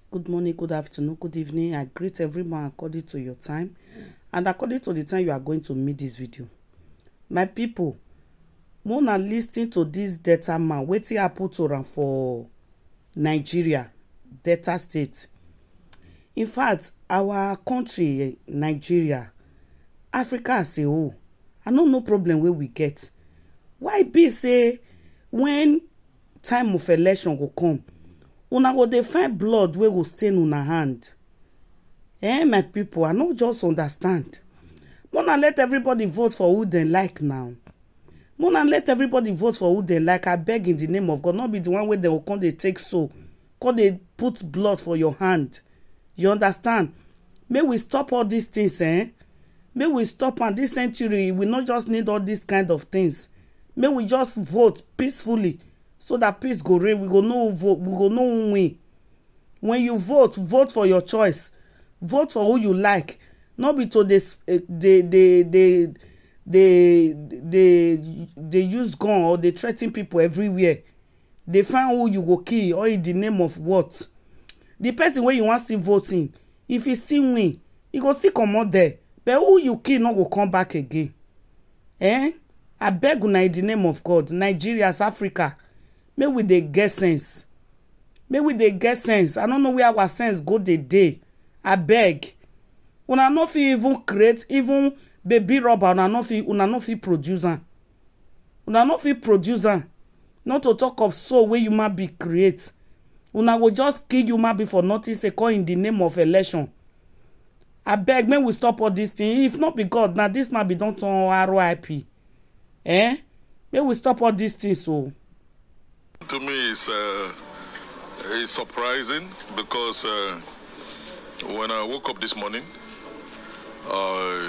Good morning, good afternoon, good evening. I greet everyone according to your time and according to the time you are going to meet this video. My people, una lis ten to this Delta man, wetin happen to am for Nigeria, Delta State. In fact, our country, Nigeria, Africa as a whole, I no know problem wey we get. Why be say when time of election go come, una go dey find blood wey go stain una hand? My people, I no just understand. Una let everybody vote for who dem like now. Una let everybody vote for who dem like. I beg in the name of God, not be the one wey dem go come dey take so, come dey put blood for your hand. You understand? Make we stop all these things, Make we stop am. This century, we not just need all these kind of things. Make we just vote peacefully, so that peace go reign. We go know who vote. We go know who win. When you vote, vote for your choice. Vote for who you like. Not be to they use gun or they threaten people everywhere. They find who you go kill or in the name of what. The person wey you wan still voting, if he still win, he go still comot there. But who you kill no go come back again. I beg una in the name of God, Nigeria's Africa, make we dey get sense. Make we dey get sense. I don't know where our sense go dey dey. I beg. Una no fit even create, even baby rubber, una no fit produce am. Una no fit produce am. Not to talk of soul wey human be create. Una go just kill human being for nothing, say call in the name of election. I beg, make we stop all this thing. If not be God, now this man be don turn RIP. Make we stop all these things. So to me it's surprising because when I woke up this morning, a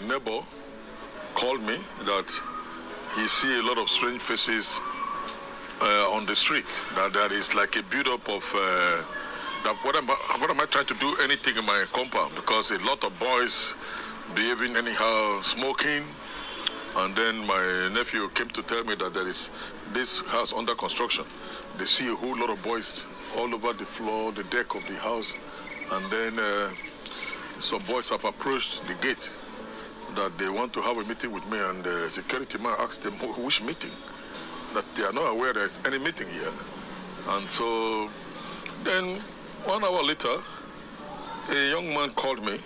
neighbor called me that he see a lot of strange faces on the street, that there is like a build-up of that what am I trying to do anything in my compound, because a lot of boys behaving anyhow, smoking. And then my nephew came to tell me that there is this house under construction. They see a whole lot of boys all over the floor, the deck of the house. And then some boys have approached the gate that they want to have a meeting with me, and the security man asked them which meeting, that they are not aware there's any meeting here. And so then 1 hour later, a young man called me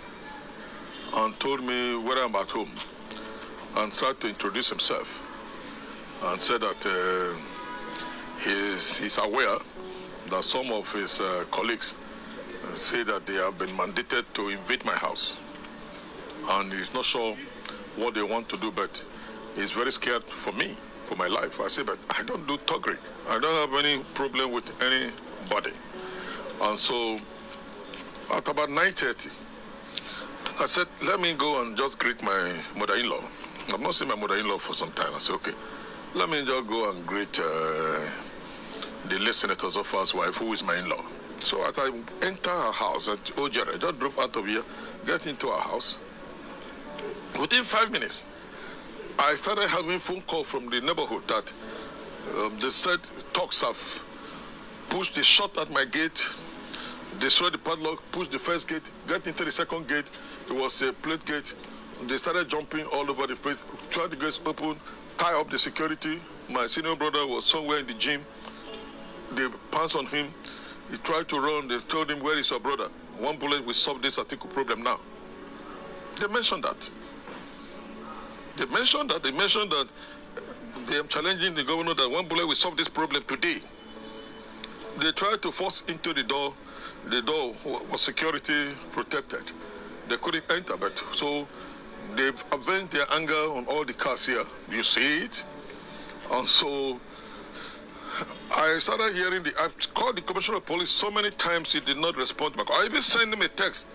and told me whether I'm at home, and tried to introduce himself and said that he's aware that some of his colleagues say that they have been mandated to invade my house, and he's not sure what they want to do, but he's very scared for me, for my life. I said, but I don't do thuggery. I don't have any problem with anybody. And so at about 9:30, I said, let me go and just greet my mother-in-law. I've not seen my mother-in-law for some time. I said, okay, let me just go and greet the late Senator Zofa's wife, who is my in-law. So as I enter her house at Ojere, I just drove out of here, get into her house. Within 5 minutes, I started having phone call from the neighborhood that they said thugs have pushed the shot at my gate, destroyed the padlock, pushed the first gate, got into the second gate. It was a plate gate. They started jumping all over the place, tried the gates open, tie up the security. My senior brother was somewhere in the gym. They pounced on him. He tried to run. They told him, where is your brother? One bullet will solve this article problem now. They mentioned that. They mentioned that they are challenging the governor that one bullet will solve this problem today. They tried to force into the door. The door was security protected. They couldn't enter, but so they've avenged their anger on all the cars here. You see it? And so I started hearing I've called the commissioner of police so many times, he did not respond. I even sent him a text.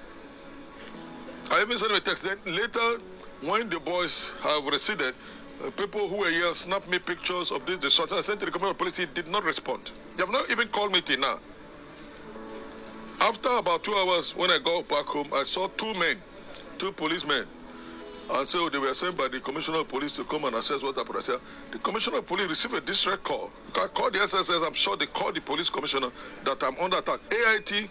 Then later, when the boys have receded, people who were here snapped me pictures of this disorder. I sent to the commissioner of police, he did not respond. They have not even called me till now. After about 2 hours, when I got back home, I saw two policemen. And so they were sent by the commissioner of police to come and assess what happened. I said, the commissioner of police received a distress call. I called the SSS, I'm sure they called the police commissioner that I'm under attack. AIT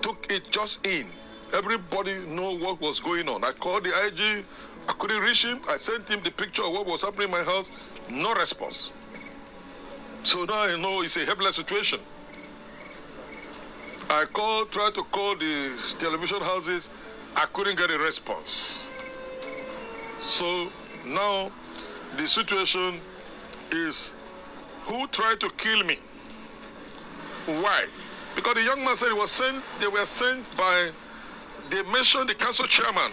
took it just in. Everybody know what was going on. I called the IG. I couldn't reach him. I sent him the picture of what was happening in my house. No response. So now I know it's a helpless situation. I tried to call the television houses. I couldn't get a response. So now the situation is, who tried to kill me? Why? Because the young man said they were sent by, they mentioned the council chairman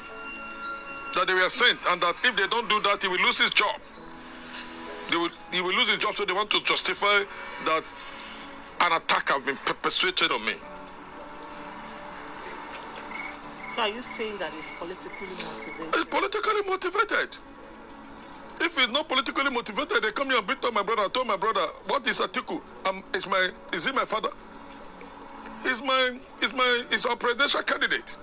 that they were sent, and that if they don't do that, he will lose his job. He will lose his job, so they want to justify that an attack has been perpetrated on me. So are you saying that it's politically motivated? It's politically motivated. If it's not politically motivated, they come here and beat up my brother. I told my brother, what is Atiku? Is he my father? He's our presidential candidate.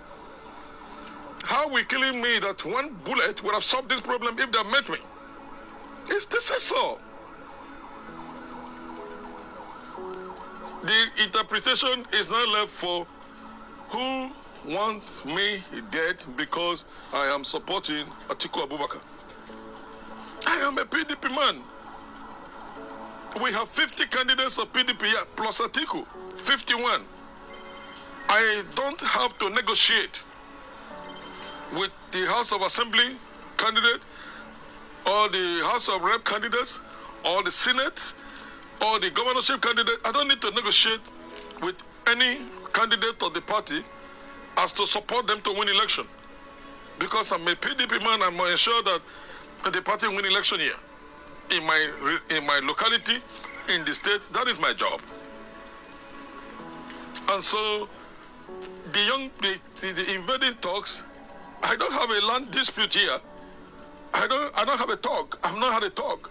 How we killing me that one bullet would have solved this problem if they met me? This is so. The interpretation is not left for who wants me dead because I am supporting Atiku Abubakar. I am a PDP man. We have 50 candidates of PDP here, plus Atiku, 51. I don't have to negotiate with the House of Assembly candidate, or the House of Rep candidates, or the Senate, or the governorship candidate. I don't need to negotiate with any candidate of the party as to support them to win election. Because I'm a PDP man, I'm going to ensure that the party win election here. In my locality, in the state, that is my job. And so, the invading talks, I don't have a land dispute here. I don't have a talk. I've not had a talk.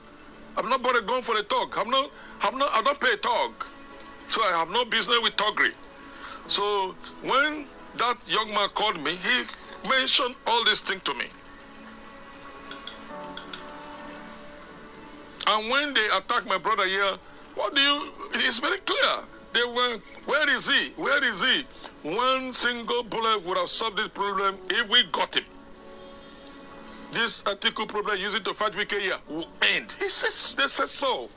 I'm not bought a gun for a talk. I don't pay a talk. So I have no business with talkery. So when that young man called me, he mentioned all these things to me. And when they attacked my brother here, it's very clear. They were, where is he? Where is he? One single bullet would have solved this problem if we got him. This Atiku problem using to fight Wike here will end. They said so.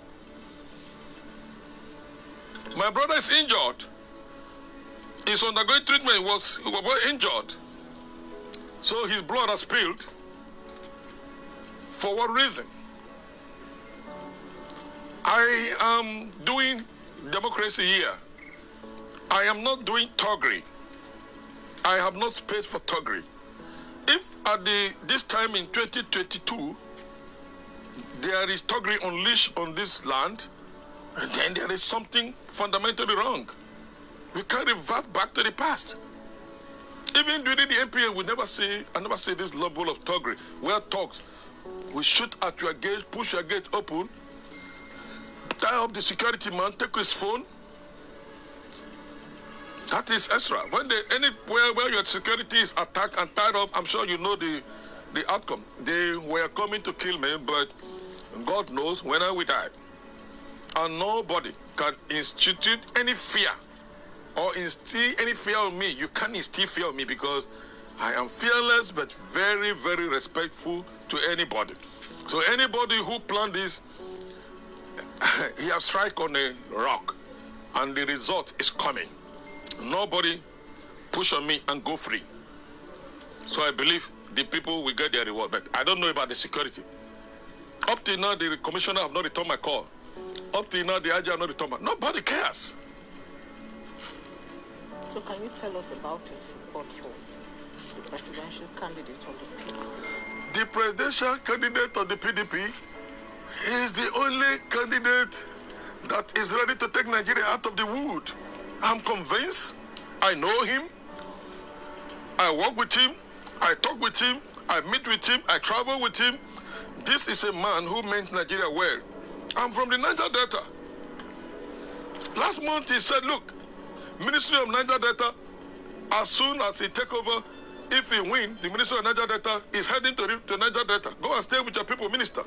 My brother is injured. He's undergoing treatment. He was injured. So his blood has spilled. For what reason? I am doing democracy here. I am not doing thuggery. I have no space for thuggery. If at this time in 2022, there is thuggery unleashed on this land, then there is something fundamentally wrong. We can't revert back to the past. Even during the NPA, I never see this level of thuggery, where talks, we shoot at your gate, push your gate open, tie up the security man, take his phone. That is extra. When anywhere where your security is attacked and tied up, I'm sure you know the outcome. They were coming to kill me, but God knows when I will die. And nobody can institute any fear or instill any fear on me. You can't instill fear on me because I am fearless but very, very respectful to anybody. So anybody who planned this, he has struck on a rock, and the result is coming. Nobody push on me and go free. So I believe the people will get their reward, but I don't know about the security. Up till now, the commissioner have not returned my call. Up till now, the IG have not returned my. Nobody cares. So can you tell us about your support for the presidential candidate of the PDP? The presidential candidate of the PDP is the only candidate that is ready to take Nigeria out of the wood. I'm convinced. I know him. I work with him. I talk with him. I meet with him. I travel with him. This is a man who meant Nigeria well. I'm from the Niger Delta. Last month he said, look, Ministry of Niger Delta, as soon as he take over, if he win, the Ministry of Niger Delta is heading to Niger Delta. Go and stay with your people, minister.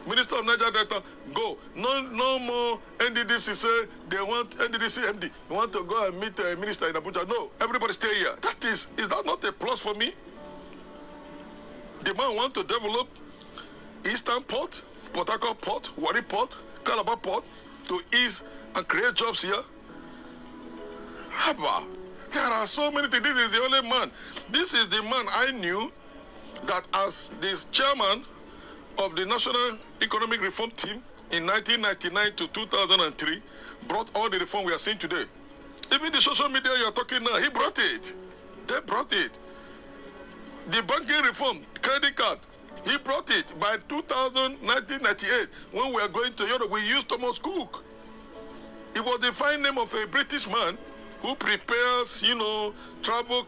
Minister of Niger Delta, go. No more NDDC say they want NDDC MD. They want to go and meet a minister in Abuja. No, everybody stay here. Is that not a plus for me? The man want to develop Eastern Port, Port Harcourt Port, Warri Port, Calabar Port to ease and create jobs here. Haba, there are so many things. This is the only man. This is the man I knew that as the chairman of the National Economic Reform Team in 1999 to 2003 brought all the reform we are seeing today. Even the social media you are talking now, he brought it. They brought it. The banking reform, credit card, he brought it. By 1998, when we are going to Europe, we used Thomas Cook. It was the fine name of a British man who prepares, travel,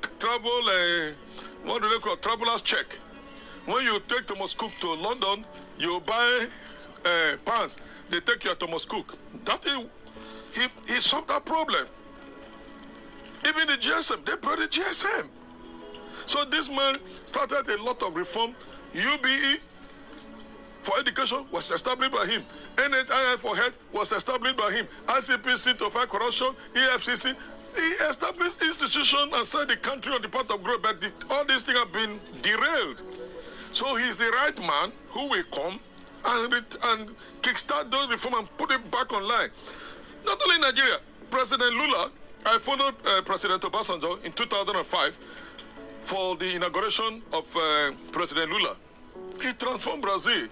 what do they call, traveler's check. When you take Thomas Cook to London, you buy pants. They take your Thomas Cook. He solved that problem. Even the GSM, they brought the GSM. So this man started a lot of reform. UBE for education was established by him. NHII for health was established by him. ICPC to fight corruption, EFCC. He established institutions and set the country on the path of growth, but all these things have been derailed. So he's the right man who will come and kickstart those reforms and put it back online. Not only in Nigeria, President Lula, I followed President Obasanjo in 2005 for the inauguration of President Lula. He transformed Brazil.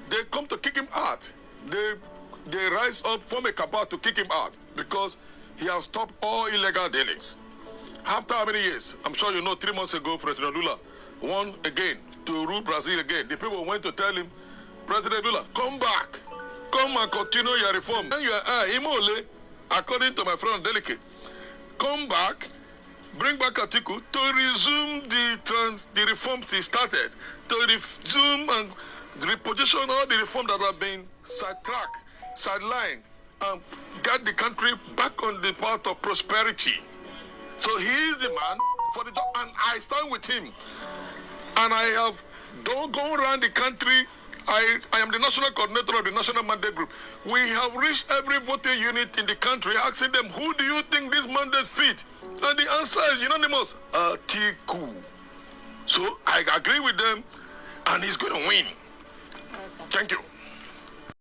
They come to kick him out. They rise up, form a cabal to kick him out because he has stopped all illegal dealings. After how many years? I'm sure you know 3 months ago, President Lula won again to rule Brazil again. The people went to tell him, President Lula, come back. Come and continue your reform. And you are Imole, according to my friend Delicate. Come back, bring back Atiku to resume the reforms he started, to resume and reposition all the reforms that have been sidetracked, sidelined, and get the country back on the path of prosperity. So he is the man for the job, and I stand with him. And I have gone around the country. I am the national coordinator of the National Mandate Group. We have reached every voting unit in the country, asking them, who do you think this mandate fit? And the answer is unanimous, Atiku. So I agree with them, and he's going to win. Thank you.